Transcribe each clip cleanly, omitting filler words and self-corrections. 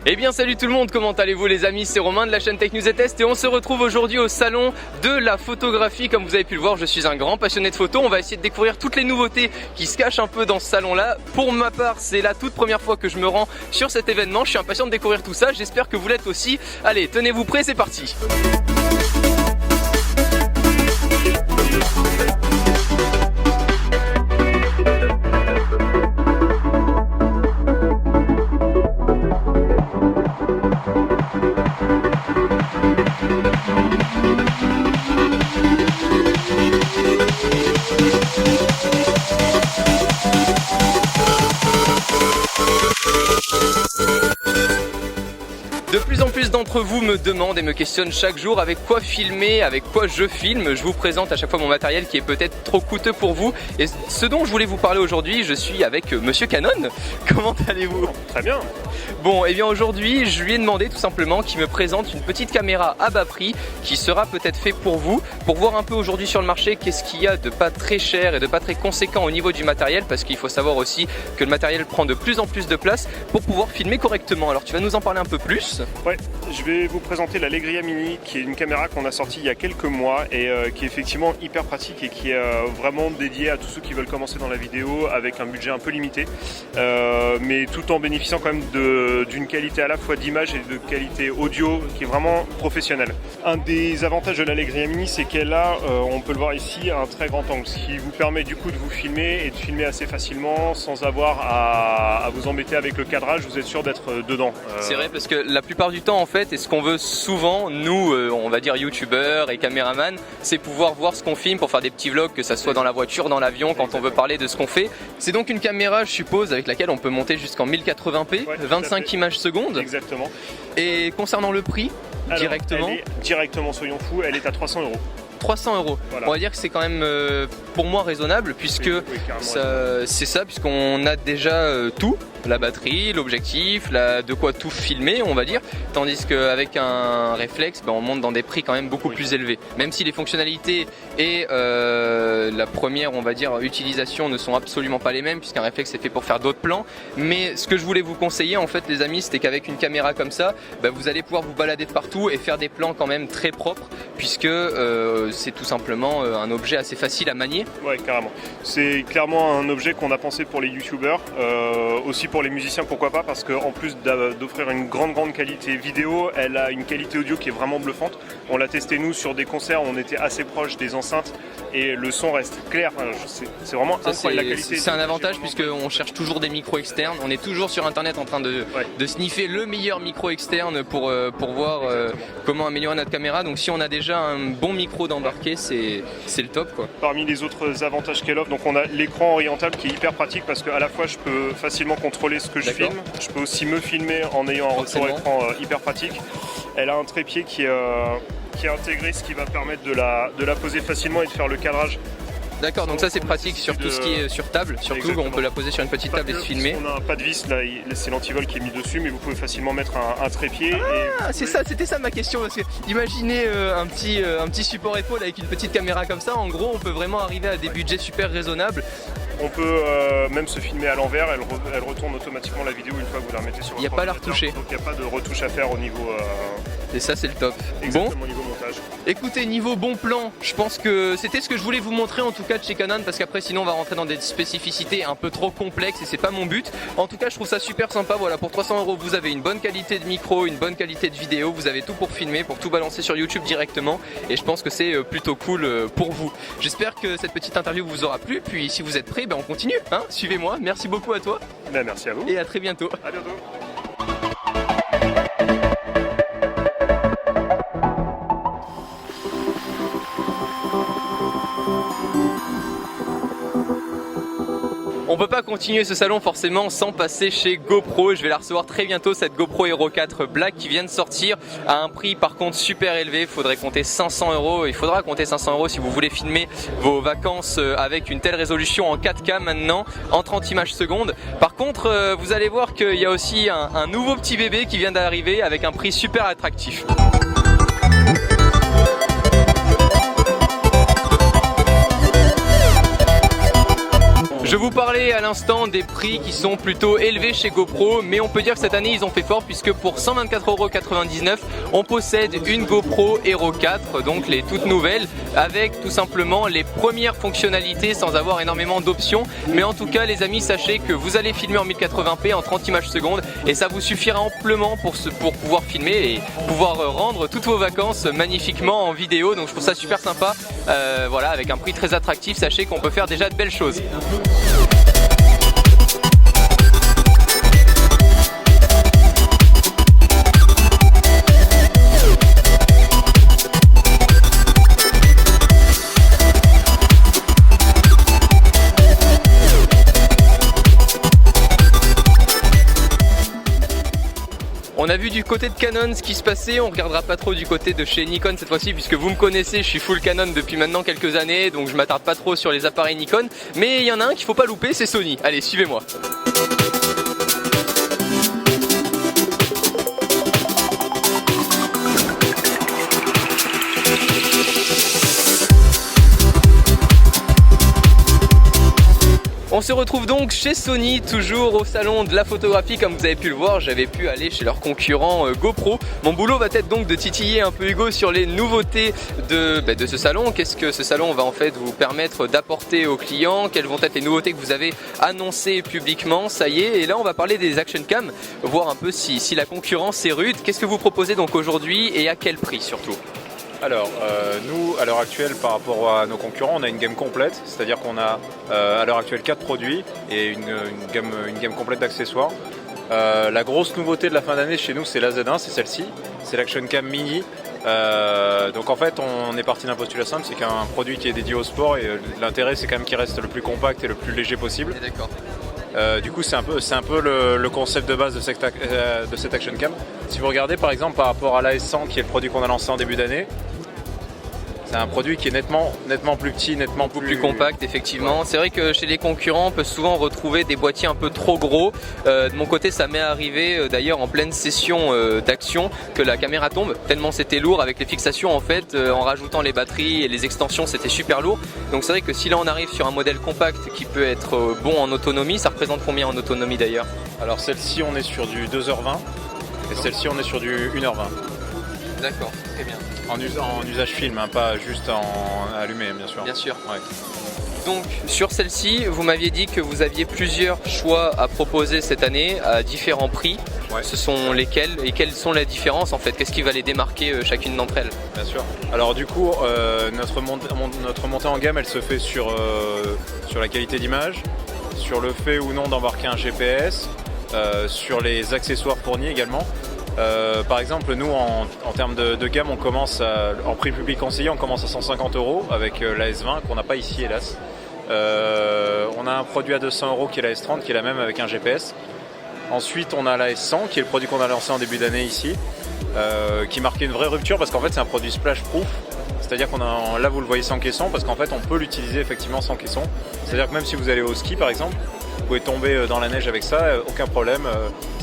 Eh bien salut tout le monde, comment allez-vous les amis, c'est Romain de la chaîne Tech News et Test et on se retrouve aujourd'hui au salon de la photographie. Comme vous avez pu le voir, je suis un grand passionné de photo. On va essayer de découvrir toutes les nouveautés qui se cachent un peu dans ce salon là. Pour ma part, c'est la toute première fois que je me rends sur cet événement. Je suis impatient de découvrir tout ça, j'espère que vous l'êtes aussi. Allez, tenez-vous prêts, c'est parti. De plus en plus d'entre vous me demandent et me questionnent chaque jour avec quoi filmer, avec quoi je filme. Je vous présente à chaque fois mon matériel qui est peut-être trop coûteux pour vous. Et ce dont je voulais vous parler aujourd'hui, je suis avec Monsieur Canon. Comment allez-vous? Très bien. Bon, et bien aujourd'hui, je lui ai demandé tout simplement qu'il me présente une petite caméra à bas prix qui sera peut-être fait pour vous, pour voir un peu aujourd'hui sur le marché qu'est-ce qu'il y a de pas très cher et de pas très conséquent au niveau du matériel, parce qu'il faut savoir aussi que le matériel prend de plus en plus de place pour pouvoir filmer correctement. Alors tu vas nous en parler un peu plus? Ouais, je vais vous présenter la Legria Mini, qui est une caméra qu'on a sortie il y a quelques mois et qui est effectivement hyper pratique et qui est vraiment dédiée à tous ceux qui veulent commencer dans la vidéo avec un budget un peu limité, mais tout en bénéficiant quand même d'une qualité à la fois d'image et de qualité audio qui est vraiment professionnelle. Un des avantages de la Legria Mini, c'est qu'elle a, on peut le voir ici, un très grand angle, ce qui vous permet du coup de vous filmer et de filmer assez facilement sans avoir à vous embêter avec le cadrage. Vous êtes sûr d'être dedans. C'est vrai, parce que la plupart du temps en fait, et ce qu'on veut souvent, nous on va dire youtubeurs et caméramans, c'est pouvoir voir ce qu'on filme pour faire des petits vlogs, que ça soit dans la voiture, dans l'avion, quand on veut parler de ce qu'on fait. C'est donc une caméra, je suppose, avec laquelle on peut monter jusqu'en 1080p, ouais, 25 images secondes. Exactement. Et concernant le prix, alors, directement, soyons fous, elle est à 300 €. 300 €. Voilà. On va dire que c'est quand même pour moi raisonnable, puisque c'est ça, puisqu'on a déjà tout, la batterie, l'objectif, de quoi tout filmer, on va dire, tandis qu'avec un réflexe, on monte dans des prix quand même beaucoup plus élevés. Même si les fonctionnalités et la première, on va dire, utilisation ne sont absolument pas les mêmes, puisqu'un réflexe est fait pour faire d'autres plans. Mais ce que je voulais vous conseiller, en fait, les amis, c'était qu'avec une caméra comme ça, vous allez pouvoir vous balader de partout et faire des plans quand même très propres, puisque c'est tout simplement un objet assez facile à manier. Ouais, carrément. C'est clairement un objet qu'on a pensé pour les youtubeurs, aussi pour les musiciens, pourquoi pas, parce qu'en plus d'offrir une grande qualité vidéo, elle a une qualité audio qui est vraiment bluffante. On l'a testé nous sur des concerts, on était assez proche des enceintes et le son reste clair. C'est vraiment incroyable la qualité. C'est un avantage puisqu'on cherche toujours des micros externes. On est toujours sur internet en train de sniffer le meilleur micro externe pour voir comment améliorer notre caméra. Donc si on a déjà un bon micro d'embarquer, c'est le top, quoi. Parmi les autres avantages qu'elle offre, donc on a l'écran orientable qui est hyper pratique parce qu'à la fois je peux facilement contrôler ce que je filme, je peux aussi me filmer en ayant un retour écran hyper pratique. Elle a un trépied qui est intégré, ce qui va permettre de la poser facilement et de faire le cadrage. D'accord, donc ça c'est pratique sur tout ce qui est sur table, surtout on peut la poser sur une petite table et se filmer. On a pas de vis, là c'est l'antivol qui est mis dessus, mais vous pouvez facilement mettre un trépied. Ah, c'était ça ma question, parce que imaginez un petit support épaule avec une petite caméra comme ça, en gros on peut vraiment arriver à des budgets super raisonnables. On peut même se filmer à l'envers, elle retourne automatiquement la vidéo une fois que vous la remettez sur votre ordinateur. Il n'y a pas à la retoucher. Donc il n'y a pas de retouche à faire au niveau... Et ça c'est le top. Exactement, au niveau montage. Écoutez, niveau bon plan, je pense que c'était ce que je voulais vous montrer en tout cas de chez Canon, parce qu'après sinon on va rentrer dans des spécificités un peu trop complexes et c'est pas mon but. En tout cas je trouve ça super sympa, voilà, pour 300 € vous avez une bonne qualité de micro, une bonne qualité de vidéo, vous avez tout pour filmer, pour tout balancer sur YouTube directement, et je pense que c'est plutôt cool pour vous. J'espère que cette petite interview vous aura plu, puis si vous êtes prêts, on continue, hein, suivez-moi, merci beaucoup à toi. Merci à vous. Et à très bientôt. À bientôt. On peut pas continuer ce salon forcément sans passer chez GoPro. Je vais la recevoir très bientôt, cette GoPro Hero 4 Black qui vient de sortir à un prix par contre super élevé. Il faudrait compter 500 €. Il faudra compter 500 € si vous voulez filmer vos vacances avec une telle résolution en 4K maintenant, en 30 images secondes. Par contre, vous allez voir qu'il y a aussi un nouveau petit bébé qui vient d'arriver avec un prix super attractif. Je vous parlais à l'instant des prix qui sont plutôt élevés chez GoPro, mais on peut dire que cette année ils ont fait fort puisque pour 124,99 € on possède une GoPro Hero 4, donc les toutes nouvelles, avec tout simplement les premières fonctionnalités sans avoir énormément d'options. Mais en tout cas les amis, sachez que vous allez filmer en 1080p en 30 images secondes et ça vous suffira amplement pour pouvoir filmer et pouvoir rendre toutes vos vacances magnifiquement en vidéo. Donc je trouve ça super sympa, voilà, avec un prix très attractif, sachez qu'on peut faire déjà de belles choses. On a vu du côté de Canon ce qui se passait, on regardera pas trop du côté de chez Nikon cette fois-ci puisque vous me connaissez, je suis full Canon depuis maintenant quelques années, donc je m'attarde pas trop sur les appareils Nikon, mais il y en a un qu'il faut pas louper, c'est Sony. Allez, suivez-moi. On se retrouve donc chez Sony, toujours au salon de la photographie. Comme vous avez pu le voir, j'avais pu aller chez leur concurrent GoPro. Mon boulot va être donc de titiller un peu Hugo sur les nouveautés de ce salon. Qu'est-ce que ce salon va en fait vous permettre d'apporter aux clients? Quelles vont être les nouveautés que vous avez annoncées publiquement? Ça y est, et là on va parler des action cam, voir un peu si la concurrence est rude. Qu'est-ce que vous proposez donc aujourd'hui et à quel prix surtout? Alors, nous, à l'heure actuelle, par rapport à nos concurrents, on a une gamme complète, c'est-à-dire qu'on a à l'heure actuelle 4 produits et une gamme complète d'accessoires. La grosse nouveauté de la fin d'année chez nous, c'est la Z1, c'est celle-ci, c'est l'Action Cam Mini. Donc en fait, on est parti d'un postulat simple, c'est qu'un produit qui est dédié au sport et l'intérêt, c'est quand même qu'il reste le plus compact et le plus léger possible. D'accord. Du coup, c'est un peu le concept de base de cette Action Cam. Si vous regardez par exemple par rapport à l'AS100, qui est le produit qu'on a lancé en début d'année, c'est un produit qui est nettement plus petit, nettement plus compact, effectivement. Ouais. C'est vrai que chez les concurrents, on peut souvent retrouver des boîtiers un peu trop gros. De mon côté, ça m'est arrivé d'ailleurs en pleine session d'action que la caméra tombe, tellement c'était lourd avec les fixations en fait. En rajoutant les batteries et les extensions, c'était super lourd. Donc c'est vrai que si là on arrive sur un modèle compact qui peut être bon en autonomie, ça représente combien en autonomie d'ailleurs? Alors celle-ci, on est sur du 2h20 et celle-ci, on est sur du 1h20. D'accord, très bien. En usage film, hein, pas juste en allumé, bien sûr. Bien sûr. Ouais. Donc sur celle-ci, vous m'aviez dit que vous aviez plusieurs choix à proposer cette année à différents prix. Ouais. Ce sont lesquels et quelles sont les différences en fait? Qu'est-ce qui va les démarquer chacune d'entre elles? Bien sûr. Alors du coup, notre montée en gamme, elle se fait sur la qualité d'image, sur le fait ou non d'embarquer un GPS, sur les accessoires fournis également. Par exemple, nous en termes de gamme, on commence en prix public conseillé, on commence à 150 € avec la S20 qu'on n'a pas ici hélas. On a un produit à 200 € qui est la S30 qui est la même avec un GPS. Ensuite on a la S100 qui est le produit qu'on a lancé en début d'année ici, qui marquait une vraie rupture parce qu'en fait c'est un produit splash proof. C'est-à-dire là vous le voyez sans caisson parce qu'en fait on peut l'utiliser effectivement sans caisson. C'est-à-dire que même si vous allez au ski par exemple, vous pouvez tomber dans la neige avec ça, aucun problème.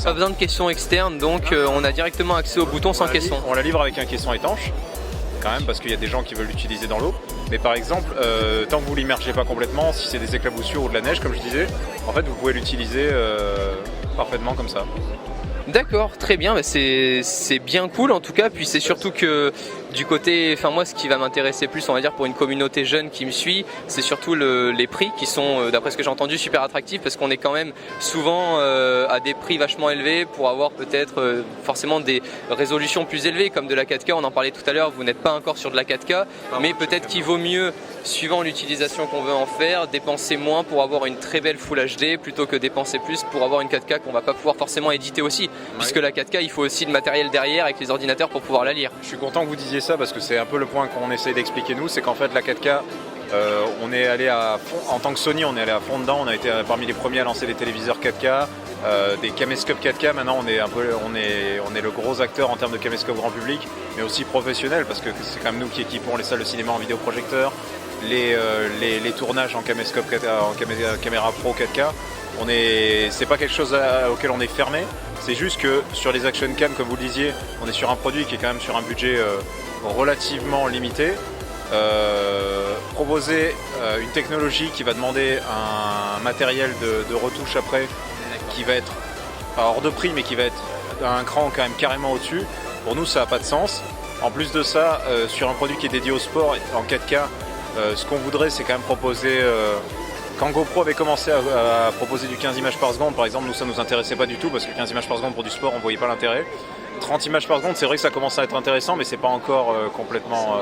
Pas besoin de caisson externe, donc on a directement accès au bouton sans caisson. On la livre avec un caisson étanche, quand même, parce qu'il y a des gens qui veulent l'utiliser dans l'eau. Mais par exemple, tant que vous ne l'immergez pas complètement, si c'est des éclaboussures ou de la neige, comme je disais, en fait vous pouvez l'utiliser parfaitement comme ça. D'accord, très bien, c'est bien cool en tout cas, puis c'est surtout que du côté, enfin moi ce qui va m'intéresser plus on va dire pour une communauté jeune qui me suit, c'est surtout les prix qui sont d'après ce que j'ai entendu super attractifs parce qu'on est quand même souvent à des prix vachement élevés pour avoir peut-être forcément des résolutions plus élevées comme de la 4K, on en parlait tout à l'heure, vous n'êtes pas encore sur de la 4K, mais peut-être qu'il vaut mieux suivant l'utilisation qu'on veut en faire, dépenser moins pour avoir une très belle Full HD plutôt que dépenser plus pour avoir une 4K qu'on va pas pouvoir forcément éditer aussi, puisque la 4K il faut aussi le matériel derrière avec les ordinateurs pour pouvoir la lire. Je suis content que vous disiez ça parce que c'est un peu le point qu'on essaie d'expliquer nous, c'est qu'en fait la 4K On est allé à fond, en tant que Sony, on est allé à fond dedans. On a été parmi les premiers à lancer des téléviseurs 4K, des caméscopes 4K. Maintenant, on est le gros acteur en termes de caméscope grand public, mais aussi professionnel, parce que c'est quand même nous qui équipons les salles de cinéma en vidéoprojecteur, les tournages en caméscope 4K, en caméra pro 4K. C'est pas quelque chose auquel on est fermé. C'est juste que sur les action cam, comme vous le disiez, on est sur un produit qui est quand même sur un budget relativement limité. Proposer une technologie qui va demander un matériel de retouche après qui va être pas hors de prix mais qui va être un cran quand même carrément au-dessus, pour nous ça n'a pas de sens. En plus de ça, sur un produit qui est dédié au sport en 4K, ce qu'on voudrait c'est quand même proposer, quand GoPro avait commencé à proposer du 15 images par seconde par exemple, nous ça nous intéressait pas du tout parce que 15 images par seconde pour du sport on voyait pas l'intérêt. 30 images par seconde c'est vrai que ça commence à être intéressant mais c'est pas encore complètement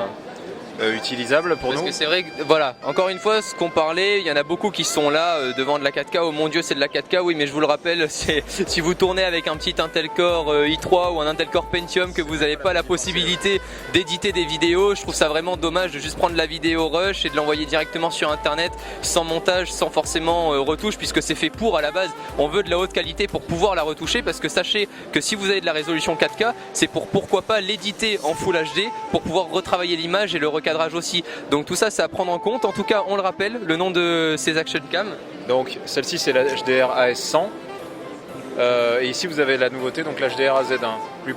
utilisable pour nous. Parce que c'est vrai que, voilà, encore une fois, ce qu'on parlait, il y en a beaucoup qui sont là devant de la 4K, oh mon dieu c'est de la 4K, oui mais je vous le rappelle, si vous tournez avec un petit Intel Core i3 ou un Intel Core Pentium que vous n'avez pas la possibilité d'éditer des vidéos, je trouve ça vraiment dommage de juste prendre la vidéo rush et de l'envoyer directement sur internet sans montage, sans forcément retouche, puisque c'est fait pour à la base. On veut de la haute qualité pour pouvoir la retoucher, parce que sachez que si vous avez de la résolution 4K, c'est pour pourquoi pas l'éditer en Full HD pour pouvoir retravailler l'image et le recadrage aussi. Donc tout ça c'est à prendre en compte. En tout cas on le rappelle, le nom de ces action cam. Donc celle-ci c'est la HDR AS100 et ici vous avez la nouveauté, donc la HDR AZ1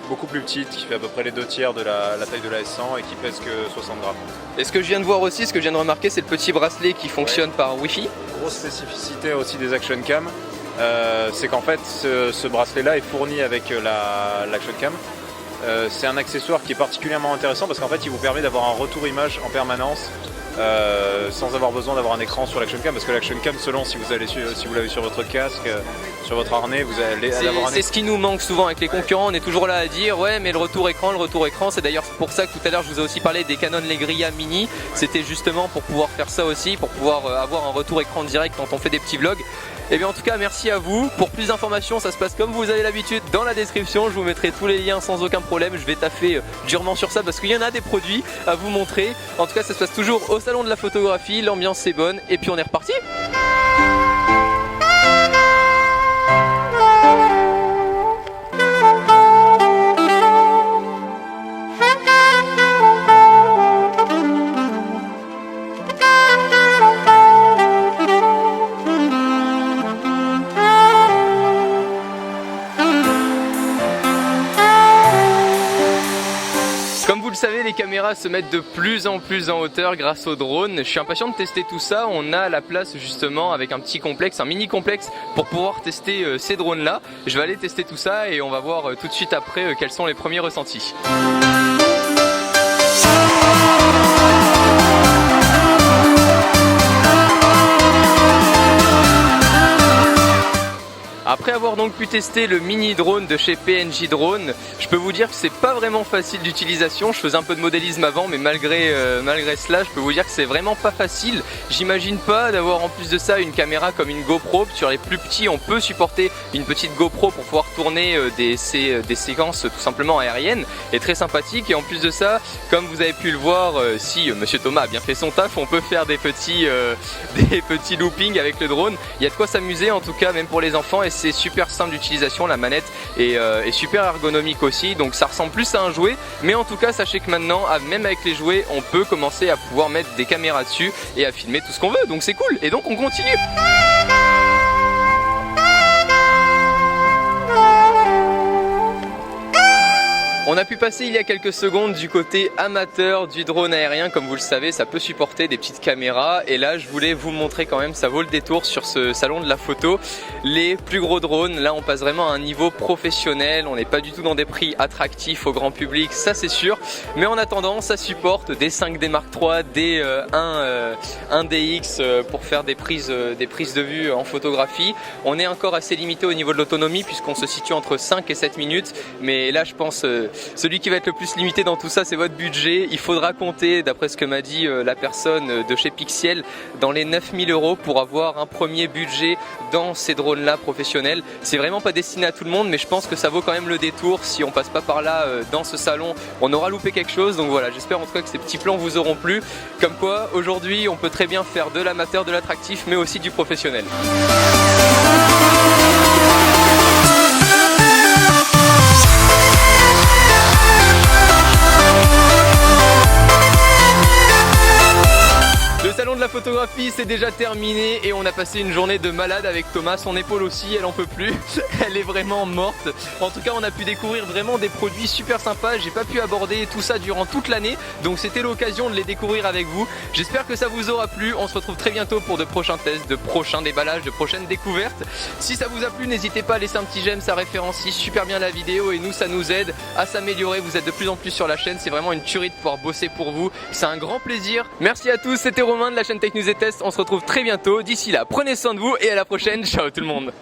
beaucoup plus petite, qui fait à peu près les 2/3 de la taille de la S100 et qui pèse que 60 grammes. Et ce que je viens de voir aussi, ce que je viens de remarquer, c'est le petit bracelet qui fonctionne par Wi-Fi. Grosse spécificité aussi des action cam, c'est qu'en fait ce bracelet là est fourni avec l'action cam. C'est un accessoire qui est particulièrement intéressant parce qu'en fait il vous permet d'avoir un retour image en permanence sans avoir besoin d'avoir un écran sur l'action cam, parce que l'action cam, selon si vous l'avez sur votre casque, sur votre harnais, vous allez avoir un écran. C'est ce qui nous manque souvent avec les concurrents, on est toujours là à dire ouais mais le retour écran, c'est d'ailleurs pour ça que tout à l'heure je vous ai aussi parlé des Canon Legria Mini, c'était justement pour pouvoir faire ça aussi, pour pouvoir avoir un retour écran direct quand on fait des petits vlogs. Et bien en tout cas merci à vous. Pour plus d'informations ça se passe comme vous avez l'habitude dans la description, je vous mettrai tous les liens sans aucun problème. Je vais taffer durement sur ça parce qu'il y en a des produits à vous montrer. En tout cas ça se passe toujours au salon de la photographie, l'ambiance c'est bonne et puis on est reparti. Comme vous le savez, les caméras se mettent de plus en hauteur grâce aux drones. Je suis impatient de tester tout ça. On a la place justement avec un petit complexe, un mini complexe pour pouvoir tester ces drones là. Je vais aller tester tout ça et on va voir tout de suite après quels sont les premiers ressentis. Après avoir donc pu tester le mini drone de chez PNJ Drone, je peux vous dire que c'est pas vraiment facile d'utilisation. Je faisais un peu de modélisme avant, mais malgré cela, je peux vous dire que c'est vraiment pas facile. J'imagine pas d'avoir en plus de ça une caméra comme une GoPro. Sur les plus petits, on peut supporter une petite GoPro pour pouvoir tourner des séquences tout simplement aériennes, et très sympathique. Et en plus de ça, comme vous avez pu le voir, si Monsieur Thomas a bien fait son taf, on peut faire des petits loopings avec le drone. Il y a de quoi s'amuser en tout cas, même pour les enfants, et c'est super simple d'utilisation. La manette est super ergonomique aussi, donc ça ressemble plus à un jouet, mais en tout cas sachez que maintenant même avec les jouets on peut commencer à pouvoir mettre des caméras dessus et à filmer tout ce qu'on veut, donc c'est cool. Et donc on continue. On a pu passer il y a quelques secondes du côté amateur du drone aérien. Comme vous le savez, ça peut supporter des petites caméras. Et là, je voulais vous montrer quand même, ça vaut le détour sur ce salon de la photo. Les plus gros drones, là on passe vraiment à un niveau professionnel. On n'est pas du tout dans des prix attractifs au grand public, ça c'est sûr. Mais en attendant, ça supporte des 5D Mark III, des 1DX pour faire des prises de vue en photographie. On est encore assez limité au niveau de l'autonomie puisqu'on se situe entre 5 et 7 minutes. Mais là, je pense Celui qui va être le plus limité dans tout ça, c'est votre budget. Il faudra compter, d'après ce que m'a dit la personne de chez Pixel, dans les 9000 € pour avoir un premier budget dans ces drones là professionnels. C'est vraiment pas destiné à tout le monde, mais je pense que ça vaut quand même le détour. Si on passe pas par là dans ce salon, on aura loupé quelque chose. Donc voilà, j'espère en tout cas que ces petits plans vous auront plu. Comme quoi, aujourd'hui, on peut très bien faire de l'amateur, de l'attractif, mais aussi du professionnel. Le salon de la photographie c'est déjà terminé et on a passé une journée de malade avec Thomas. Son épaule aussi, elle en peut plus, elle est vraiment morte. En tout cas, on a pu découvrir vraiment des produits super sympas. J'ai pas pu aborder tout ça durant toute l'année, donc c'était l'occasion de les découvrir avec vous. J'espère que ça vous aura plu. On se retrouve très bientôt pour de prochains tests, de prochains déballages, de prochaines découvertes. Si ça vous a plu, n'hésitez pas à laisser un petit j'aime, ça référencie super bien la vidéo et nous, ça nous aide à s'améliorer. Vous êtes de plus en plus sur la chaîne, c'est vraiment une tuerie de pouvoir bosser pour vous. C'est un grand plaisir. Merci à tous, c'était Romain de la chaîne Tech News et Test. On se retrouve très bientôt. D'ici là, prenez soin de vous et à la prochaine. Ciao tout le monde.